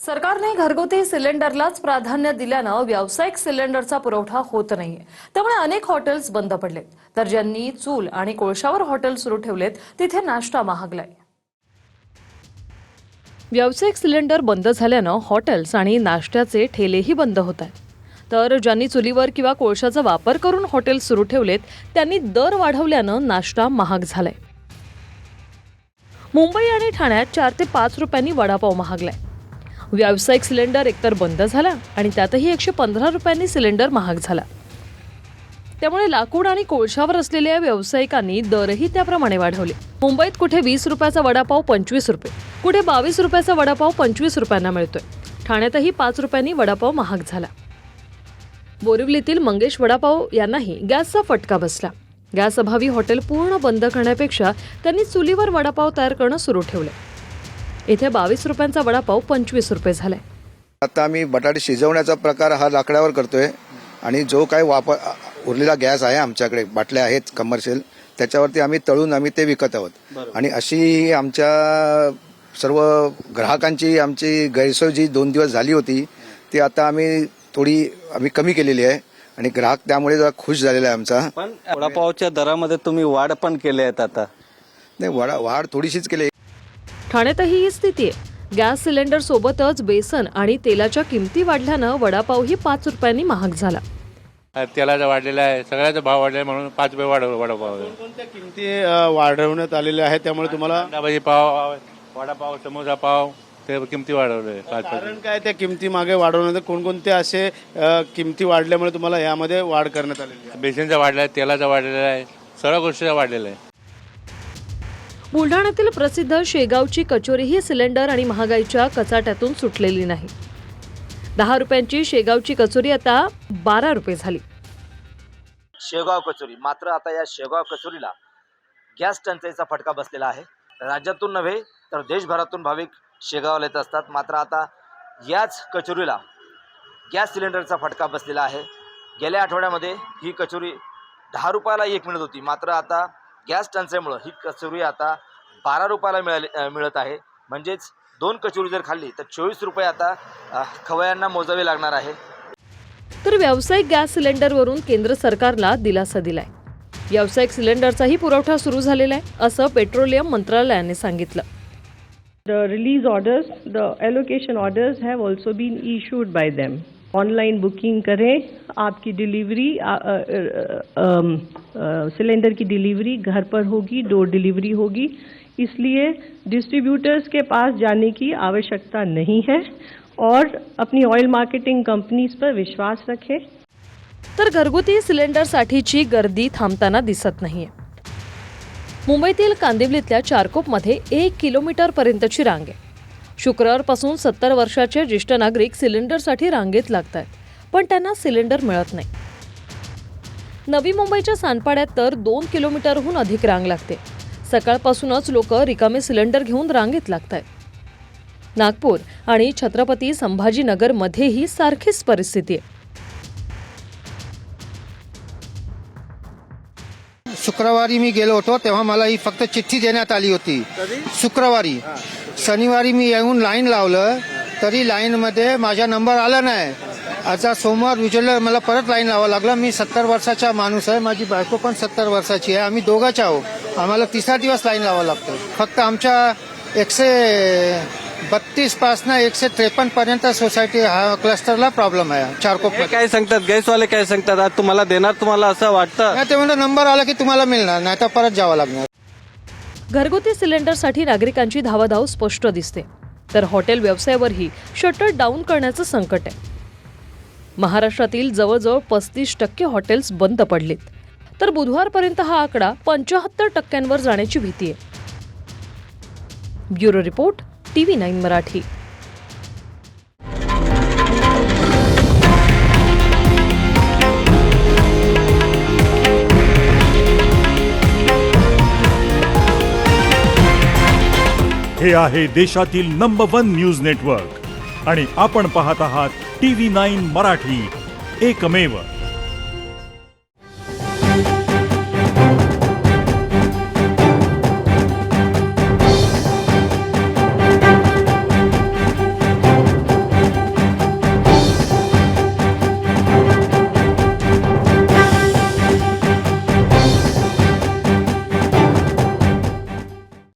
सरकारने घरगुती सिलेंडरलाच प्राधान्य दिल्यानं व्यावसायिक सिलेंडरचा पुरवठा होत नाहीये. त्यामुळे अनेक हॉटेल्स बंद पडलेत. तर ज्यांनी चूल आणि कोळशावर हॉटेल सुरू ठेवलेत तिथे नाश्ता महागलाय. व्यावसायिक सिलेंडर बंद झाल्यानं हॉटेल्स आणि नाश्त्याचे ठेलेही बंद होत आहेत. तर ज्यांनी चुलीवर किंवा कोळशाचा वापर करून हॉटेल सुरू ठेवलेत त्यांनी दर वाढवल्यानं नाश्ता महाग झालाय. मुंबई आणि ठाण्यात 4 ते 5 रुपयांनी वडापाव महागलाय. व्यावसायिक सिलेंडर एकतर बंद झाला आणि त्यातही 115 रुपयांनी सिलेंडर महाग झाला. त्यामुळे लाकूड आणि कोळशावर असलेल्या व्यावसायिकांनी दरही त्याप्रमाणे वाढवले. मुंबईत कुठे 20 रुपयाचा वडापाव 25 रुपये, कुठे 22 रुपयाचा वडापाव 25 रुपयांना मिळतोय. ठाण्यातही 5 रुपयांनी वडापाव महाग झाला. बोरिवलीतील मंगेश वडापाव यांनाही गॅसचा फटका बसला. गॅस अभावी हॉटेल पूर्ण बंद करण्यापेक्षा त्यांनी चुलीवर वडापाव तयार करणं सुरू ठेवलं. इथे 22 रुपयांचा वडापाव 25 रुपये झालाय. आता आम्ही बटाटे शिजवण्याचा प्रकार हा लाकडावर करतोय आणि जो काही उरलेला गॅस आहे आमच्याकडे, बाटल्या आहेत कमर्शियल, त्याच्यावरती आम्ही तळून ते विकत आहोत. आणि अशी आमच्या सर्व ग्राहकांची आमची गैरसोय जी 2 दिवस झाली होती ती आता आम्ही कमी केलेली आहे आणि ग्राहक त्यामुळे जरा खुश झालेला आहे आमचा. पण वडापावच्या दरामध्ये तुम्ही वाढ पण केली आहेत आता? नाही, वाढ थोडीशीच केली. ठाण्यातही ही स्थिती आहे. गॅस सिलेंडर सोबतच बेसन आणि तेलाच्या किमती वाढल्यानं वडापावही 5 रुपयांनी महाग झाला. तेलाचा वाढलेला आहे, सगळ्याचा भाव वाढला म्हणून 5 रुपये वाढवलं वडापाव. कोणत्या किमती वाढवण्यात आलेल्या आहेत त्यामुळे तुम्हाला? भाजी पाव, वडापाव, समोसा पाव, ते किमती वाढवले. कारण काय त्या किमती मागे वाढवण्यात कोणकोणते असे किमती वाढल्यामुळे तुम्हाला यामध्ये वाढ करण्यात आलेली आहे? बेसनचा वाढला आहे, तेलाचा वाढलेला आहे, सगळ्या गोष्टीचा वाढलेला आहे. बुलढाण्यातील प्रसिद्ध शेगावची कचोरीही सिलेंडर आणि महागाईच्या कचाट्यातून सुटलेली नाही. 10 रुपयांची शेगावची कचोरी आता 12 रुपये झाली. शेगाव कचोरी मात्र आता या शेगाव कचोरीला गॅस टंचाईचा फटका बसलेला आहे. राज्यातून नव्हे तर देशभरातून भाविक शेगावला येत असतात. मात्र आता याच कचोरीला गॅस सिलेंडरचा फटका बसलेला आहे. गेल्या आठवड्यामध्ये ही कचोरी 10 रुपयाला एक मिळत होती. मात्र आता गॅस टंचाईमुळे ही कचोरी आता 12 रुपयाला मिळत आहे. म्हणजेच 2 कचोरी जर खाल्ली तर 24 रुपये आता खवय्यांना मोजावे लागणार आहे. तर व्यावसायिक गॅस सिलेंडरवरून केंद्र सरकारला दिलासा दिलाय. व्यावसायिक सिलेंडरचाही पुरवठा सुरू झालेला आहे असं पेट्रोलियम मंत्रालयाने सांगितलं. The release orders, the allocation orders have also been issued by them. Online booking करें, आपकी डिलीवरी सिलेंडर की डिलीवरी घर पर होगी, डोर डिलीवरी होगी. इसलिए डिस्ट्रीब्यूटर्स के पास जाने की आवश्यकता नहीं है और अपनी ऑयल मार्केटिंग कंपनीज पर विश्वास रखें. तर घरगुती सिलेंडरसाठीची गर्दी थांबताना दिसत नाहीये. मुंबईतील कांदिवलीतल्या चारकोपमध्ये 1 किलोमीटरपर्यंतची रांग आहे. शुक्रवारपासून 70 वर्षाचे ज्येष्ठ नागरिक सिलेंडरसाठी रांगेत लागत आहेत, पण त्यांना सिलेंडर मिळत नाही. नवी मुंबईच्या सानपाड्यात तर 2 किलोमीटरहून अधिक रांग लागते. सकाळपासूनच लोक रिकामे सिलेंडर घेऊन रांगेत लागत आहेत. नागपूर आणि छत्रपती संभाजीनगरमध्येही सारखीच परिस्थिती आहे. शुक्रवारी मी गेलो होतो तेव्हा मला ही फक्त चिठ्ठी देण्यात आली होती. शुक्रवारी. शनिवारी मी येऊन लाईन लावलं तरी लाईनमध्ये माझा नंबर आला नाही. आता सोमवार विचारलं, मला परत लाईन लावावं लागलं. मी 70 वर्षाचा माणूस आहे, माझी बायको पण 70 वर्षाची आहे. आम्ही दोघंच आहोत. आम्हाला 3 दिवस लाईन लावावं लागतं. फक्त आमच्या 132 पासून 153 पर्यंत सोसायटी हा क्लस्टरला प्रॉब्लेम आहे. चारकोप काय सांगतात गॅसवाले, काय सांगतात आज तुम्हाला देणार, तुम्हाला असं वाटतं? नाही, ते म्हणजे नंबर आला की तुम्हाला मिळणार, नाही तर परत जावं लागणार. घरगुती सिलेंडरसाठी नागरिकांची धावाधाव स्पष्ट दिसते. तर हॉटेल व्यवसायावरही शटर डाऊन करण्याचं संकट आहे. महाराष्ट्रातील जवळजवळ 35% हॉटेल्स बंद पडलीत. तर बुधवारपर्यंत हा आकडा 75% जाण्याची भीती आहे. Bureau report, TV9 Marathi. हे आहे देशातील नंबर 1 न्यूज नेटवर्क आणि आपण पाहत आहात TV9 मराठी, एकमेव.